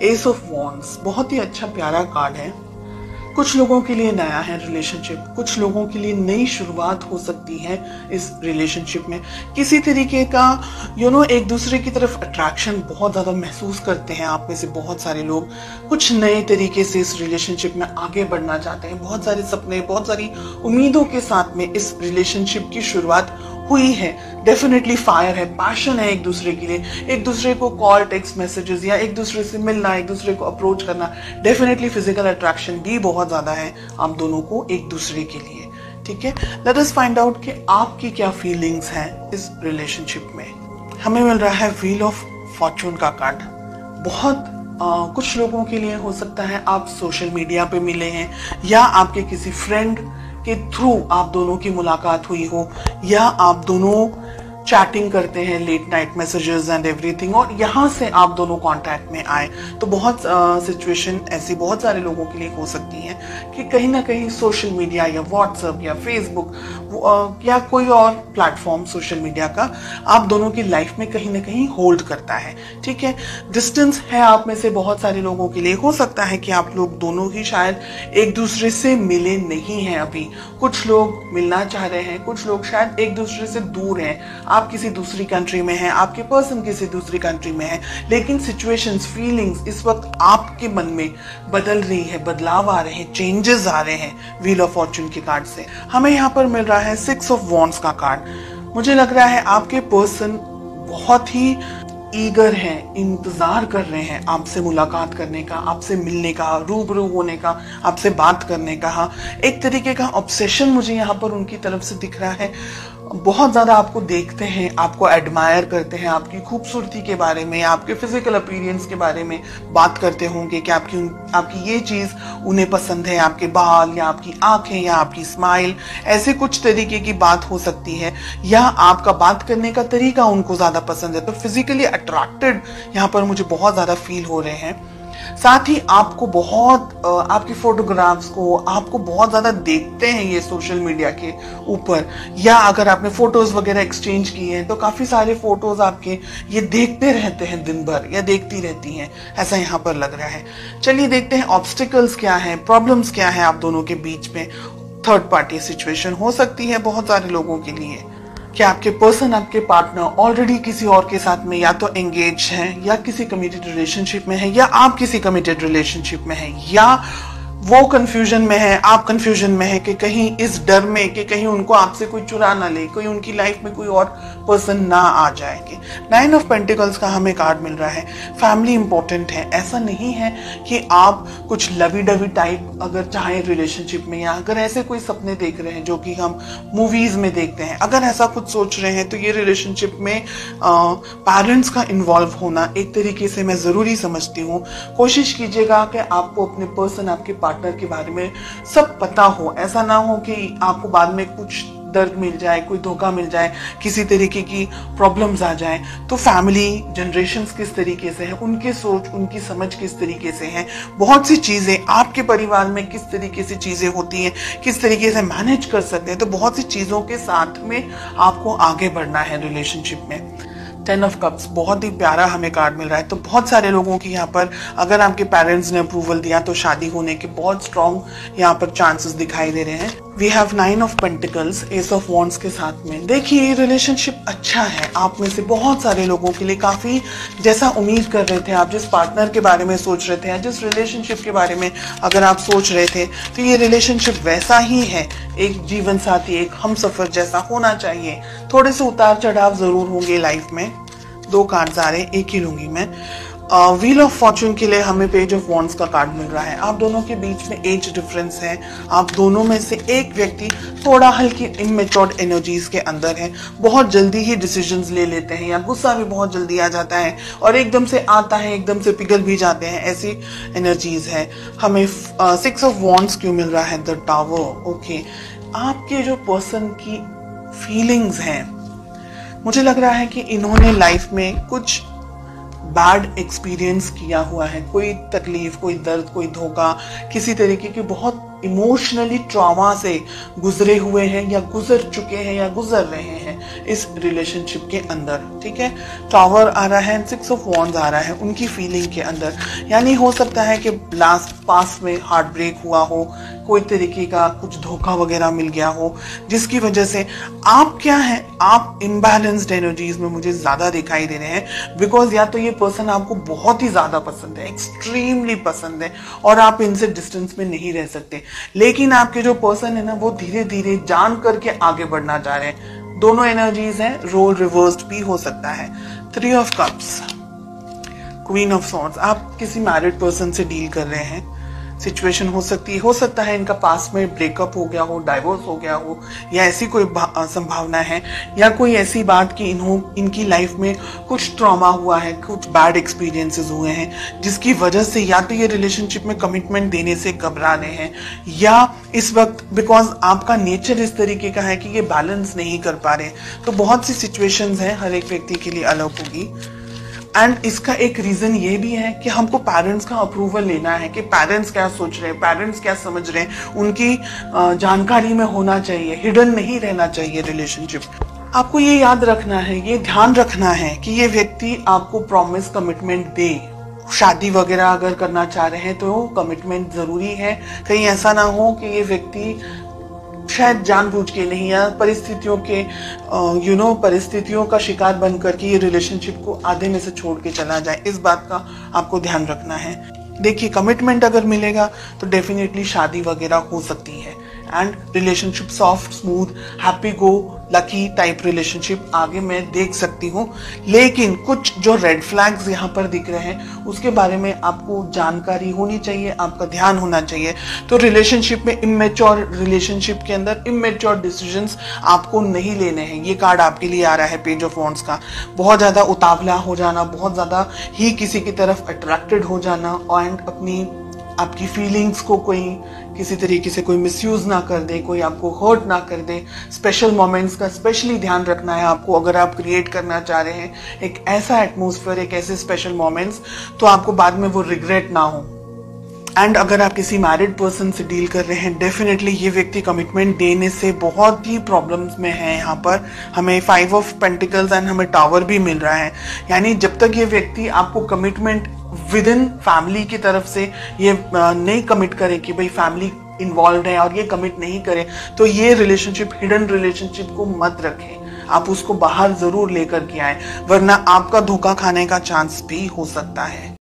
S of wands बहुत ही अच्छा प्यारा कार्ड है। कुछ लोगों के लिए नया है रिलेशनशिप, कुछ लोगों के लिए नई शुरुआत हो सकती है इस रिलेशनशिप में। किसी तरीके का एक दूसरे की तरफ अट्रैक्शन बहुत ज़्यादा महसूस करते हैं आप में से बहुत सारे लोग। कुछ नए तरीके से इस रिलेशनशिप में आगे बढ़ना चाहते हैं। बहुत सारे सपने, बहुत सारी उम्मीदों के साथ में इस रिलेशनशिप की शुरुआत हुई है। डेफिनेटली फायर है, पैशन है एक दूसरे के लिए, एक दूसरे को कॉल, टेक्स्ट मैसेजेस या एक दूसरे से मिलना, एक दूसरे को अप्रोच करना। डेफिनेटली फिजिकल अट्रैक्शन भी बहुत ज्यादा है आप दोनों को एक दूसरे के लिए। ठीक है, लेट अस फाइंड आउट कि आपकी क्या फीलिंग्स हैं इस रिलेशनशिप में। हमें मिल रहा है व्हील ऑफ फॉर्चून का कार्ड। बहुत कुछ लोगों के लिए हो सकता है आप सोशल मीडिया पे मिले हैं या आपके किसी फ्रेंड के थ्रू आप दोनों की मुलाकात हुई हो, या आप दोनों चैटिंग करते हैं, late night messages and everything, और यहाँ से आप दोनों कांटेक्ट में आए। तो बहुत सिचुएशन ऐसी बहुत सारे लोगों के लिए हो सकती है कि कहीं ना कहीं सोशल मीडिया या व्हाट्सएप या फेसबुक या कोई और प्लेटफॉर्म सोशल मीडिया का आप दोनों की लाइफ में कहीं ना कहीं होल्ड करता है। ठीक है, डिस्टेंस है आप में से बहुत सारे लोगों के लिए। हो सकता है कि आप लोग दोनों ही शायद एक दूसरे से मिले नहीं हैं अभी। कुछ लोग मिलना चाह रहे हैं, कुछ लोग शायद एक दूसरे से दूर हैं। आप किसी दूसरी कंट्री में हैं, आपके पर्सन किसी दूसरी कंट्री में है, लेकिन सिचुएशंस, फीलिंग्स इस वक्त आपके मन में बदल रही है, बदलाव आ रहे हैं, चेंजेस आ रहे हैं व्हील ऑफ फॉर्चून के कार्ड से। हमें यहाँ पर मिल रहा है 6 ऑफ वॉन्ड्स का कार्ड। मुझे लग रहा है आपके पर्सन बहुत ही ईगर हैं, इंतजार कर रहे हैं आपसे मुलाकात करने का, आपसे मिलने का, रूबरू होने का, आपसे बात करने का। एक तरीके का ऑब्सेशन मुझे यहाँ पर उनकी तरफ से दिख रहा है। बहुत ज्यादा आपको देखते हैं, आपको एडमायर करते हैं, आपकी खूबसूरती के बारे में, आपके फिजिकल अपीयरेंस के बारे में बात करते होंगे कि आपकी ये चीज उन्हें पसंद है, आपके बाल या आपकी आंखें या आपकी स्माइल, ऐसे कुछ तरीके की बात हो सकती है, या आपका बात करने का तरीका उनको ज्यादा पसंद है। तो फिजिकली अट्रैक्टेड यहाँ पर मुझे बहुत ज्यादा फील हो रहे हैं। साथ ही आपको बहुत आपकी फोटोग्राफ्स को आपको बहुत ज्यादा देखते हैं ये सोशल मीडिया के ऊपर, या अगर आपने फोटोज वगैरह एक्सचेंज किए हैं तो काफी सारे फोटोज आपके ये देखते रहते हैं दिन भर, या देखती रहती हैं, ऐसा यहाँ पर लग रहा है। चलिए देखते हैं ऑब्स्टिकल्स क्या है, प्रॉब्लम्स क्या है आप दोनों के बीच में। थर्ड पार्टी सिचुएशन हो सकती है बहुत सारे लोगों के लिए कि आपके पर्सन, आपके पार्टनर ऑलरेडी किसी और के साथ में या तो एंगेज हैं, या किसी कमिटेड रिलेशनशिप में है, या आप किसी कमिटेड रिलेशनशिप में है, या वो कंफ्यूजन में है, आप कंफ्यूजन में है कि कहीं इस डर में कि कहीं उनको आपसे कोई चुरा ना ले, कोई उनकी लाइफ में कोई और पर्सन ना आ जाएंगे। 9 ऑफ पेंटिकल्स का हमें कार्ड मिल रहा है। फैमिली इंपॉर्टेंट है। ऐसा नहीं है कि आप कुछ लवी डवी टाइप अगर चाहें रिलेशनशिप में, या अगर ऐसे कोई सपने देख रहे हैं जो कि हम मूवीज में देखते हैं, अगर ऐसा कुछ सोच रहे हैं तो ये रिलेशनशिप में पेरेंट्स का इन्वॉल्व होना एक तरीके से मैं जरूरी समझती हूँ। कोशिश कीजिएगा कि आपको अपने पर्सन, आपके पार्टनर के बारे में सब पता हो। ऐसा ना हो कि आपको बाद में कुछ दर्द मिल जाए, कोई धोखा मिल जाए, किसी तरीके की प्रॉब्लम्स आ जाए। तो फैमिली जनरेशंस किस तरीके से है, उनके सोच, उनकी समझ किस तरीके से है, बहुत सी चीजें आपके परिवार में किस तरीके से चीजें होती हैं, किस तरीके से मैनेज कर सकते हैं। तो बहुत सी चीजों के साथ में आपको आगे बढ़ना है रिलेशनशिप में। 10 ऑफ कप्स बहुत ही प्यारा हमें कार्ड मिल रहा है। तो बहुत सारे लोगों की यहाँ पर, अगर आपके पेरेंट्स ने अप्रूवल दिया तो शादी होने के बहुत स्ट्रॉन्ग यहाँ पर चांसेस दिखाई दे रहे हैं। We have 9 of pentacles, ace of wands के साथ में। देखिए ये रिलेशनशिप अच्छा है आप में से बहुत सारे लोगों के लिए। काफी जैसा उम्मीद कर रहे थे आप, जिस पार्टनर के बारे में सोच रहे थे या जिस रिलेशनशिप के बारे में अगर आप सोच रहे थे, तो ये रिलेशनशिप वैसा ही है। एक जीवन साथी, एक हमसफर जैसा होना चाहिए। थोड़े से उतार चढ़ाव जरूर होंगे लाइफ में। 2 कार्ड्स आ रहे हैं, एक ही लूंगी मैं। व्हील ऑफ फॉर्चून के लिए हमें पेज ऑफ वॉन्ड्स का कार्ड मिल रहा है। आप दोनों के बीच में एज डिफरेंस है। आप दोनों में से एक व्यक्ति थोड़ा हल्की इमेच्योर्ड एनर्जीज के अंदर है, बहुत जल्दी ही डिसीजंस ले लेते हैं, या गुस्सा भी बहुत जल्दी आ जाता है और एकदम से आता है, एकदम से पिघल भी जाते हैं, ऐसी एनर्जीज है। हमें 6 ऑफ वॉन्ड्स क्यों मिल रहा है? The tower. ओके, आपके जो पर्सन की फीलिंग्स हैं, मुझे लग रहा है कि इन्होंने लाइफ में कुछ बैड एक्सपीरियंस किया हुआ है, कोई तकलीफ, कोई दर्द, कोई धोखा, किसी तरीके की बहुत इमोशनली ट्रॉमा से गुजरे हुए हैं, या गुजर चुके हैं, या गुजर रहे हैं। इस रिलेशनशिप के अंदर, ठीक है। टावर आ रहा है, 6 ऑफ वॉन्ड्स आ रहा है उनकी फीलिंग के अंदर। यानी हो सकता है कि लास्ट पास में हार्ट ब्रेक हुआ हो, कोई तरीके का कुछ धोखा वगैरह मिल गया हो, जिसकी वजह से आप क्या है, आप इम्बैलेंस्ड एनर्जीज में मुझे ज्यादा दिखाई दे रहे हैं। बिकॉज या तो ये पर्सन आपको बहुत ही ज्यादा पसंद है, एक्सट्रीमली पसंद है, और आप इनसे डिस्टेंस में नहीं रह सकते, लेकिन आपके जो पर्सन है ना वो धीरे धीरे जान करके आगे बढ़ना चाह रहे हैं। दोनों एनर्जीज हैं, रोल रिवर्स्ड भी हो सकता है। 3 of cups, queen of swords, आप किसी मैरिड पर्सन से डील कर रहे हैं। सिचुएशन हो सकता है इनका पास में ब्रेकअप हो गया हो, डाइवोर्स हो गया हो, या ऐसी कोई संभावना है, या कोई ऐसी बात कि इनकी लाइफ में कुछ ट्रॉमा हुआ है, कुछ बैड एक्सपीरियंसेस हुए हैं, जिसकी वजह से या तो ये रिलेशनशिप में कमिटमेंट देने से घबरा रहे हैं, या इस वक्त बिकॉज आपका नेचर इस तरीके का है कि ये बैलेंस नहीं कर पा रहे। तो बहुत सी सिचुएशंस हैं, हर एक व्यक्ति के लिए अलग होगी। एंड इसका एक रीजन ये भी है कि हमको पेरेंट्स का अप्रूवल लेना है कि पेरेंट्स क्या सोच रहे हैं, पेरेंट्स क्या समझ रहे हैं, उनकी जानकारी में होना चाहिए, हिडन नहीं रहना चाहिए रिलेशनशिप। आपको ये याद रखना है, ये ध्यान रखना है कि ये व्यक्ति आपको प्रॉमिस कमिटमेंट दे। शादी वगैरह अगर करना चाह रहे हैं तो कमिटमेंट जरूरी है। कहीं ऐसा ना हो कि ये व्यक्ति शायद जानबूझ के नहीं, या परिस्थितियों के परिस्थितियों का शिकार बनकर के ये रिलेशनशिप को आधे में से छोड़ के चला जाए। इस बात का आपको ध्यान रखना है। देखिए, कमिटमेंट अगर मिलेगा तो डेफिनेटली शादी वगैरह हो सकती है, and relationship soft, smooth, happy go lucky type relationship आगे मैं देख सकती हूँ। लेकिन कुछ जो रेड फ्लैग्स यहाँ पर दिख रहे हैं उसके बारे में आपको जानकारी होनी चाहिए, आपका ध्यान होना चाहिए। तो रिलेशनशिप में इमेच्योर, रिलेशनशिप के अंदर इमेच्योर डिसीजंस आपको नहीं लेने हैं। ये कार्ड आपके लिए आ रहा है, पेज ऑफ वॉन्ड्स का। बहुत ज्यादा उतावला हो जाना, बहुत ज्यादा ही किसी की तरफ अट्रैक्टेड हो जाना, एंड आपकी फीलिंग्स को कोई किसी तरीके से कोई मिसयूज ना कर दे, कोई आपको हर्ट ना कर दे। स्पेशल मोमेंट्स का स्पेशली ध्यान रखना है आपको। अगर आप क्रिएट करना चाह रहे हैं एक ऐसा एटमॉस्फेयर, एक ऐसे स्पेशल मोमेंट्स, तो आपको बाद में वो रिग्रेट ना हो। एंड अगर आप किसी मैरिड पर्सन से डील कर रहे हैं, डेफिनेटली ये व्यक्ति कमिटमेंट देने से बहुत ही प्रॉब्लम्स में है। यहाँ पर हमें 5 ऑफ पेंटिकल्स एंड हमें टावर भी मिल रहा है। यानी जब तक ये व्यक्ति आपको कमिटमेंट विद इन फैमिली की तरफ से ये नहीं कमिट करे कि भाई फैमिली इन्वॉल्व है और ये कमिट नहीं करे, तो ये रिलेशनशिप, हिडन रिलेशनशिप को मत रखें। आप उसको बाहर जरूर लेकर के आए, वरना आपका धोखा खाने का चांस भी हो सकता है।